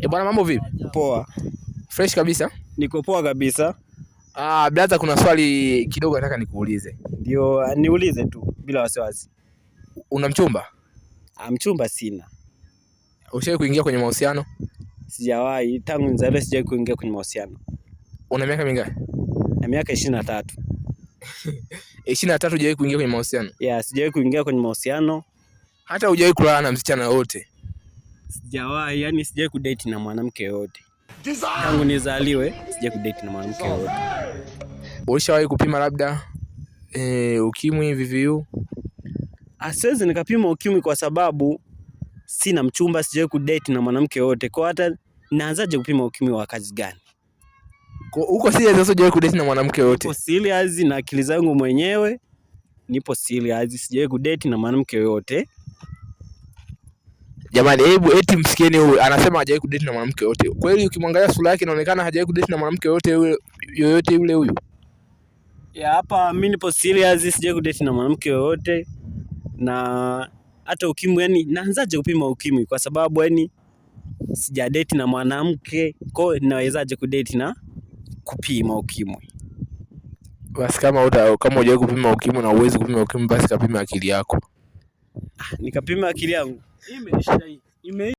Bwana, mambo vipi? Poa. Fresh kabisa? Niko poa kabisa. Brother, kuna swali kidogo nataka nikuulize. Ndio, niulize tu bila wasiwasi. Una mchumba? Mchumba sina. Ushawahi kuingia kwenye mahusiano? Sijawahi, tangu nizaliwe sijawahi kuingia kwenye mahusiano. Una miaka mingapi? Na miaka 23. 23 hujawahi kuingia kwenye mahusiano? Yeah, sijawahi kuingia kwenye mahusiano. Hata hujawahi kulala na msichana wote? Sijawahi, yani sijawahi kudate na mwanamke yote. Tangu nizaliwe sijawahi kudate na mwanamke yote. Ulishawahi kupima labda ukimwi VVU? Siwezi nikapima ukimwi kwa sababu sina mchumba, sijawahi kudate na mwanamke yote. Kwa hata naanzaje kupima ukimwi wa kazi gani? Uko serious sasa, hujawahi kudate na mwanamke yote? Nipo serious na akili zangu mwenyewe. Nipo serious, sijawahi kudate na mwanamke yote. Jamani, hebu eti msikieni, huyu anasema hajawahi kudate na mwanamke yote. Kweli ukimwangalia sura yake inaonekana hajawahi kudate na mwanamke yoyote yule huyu. Hapa mimi nipo serious, sijawahi kudate na mwanamke yoyote. Na hata ukimwi, yani naanzaje kupima ukimwi kwa sababu yani sijadate na mwanamke, kwa hiyo nawezaje kudate na kupima ukimwi? Basi kama hujawahi kupima ukimwi na uwezi kupima ukimwi, basi kapima akili yako. Nikapima akili yangu. Imeisha hii.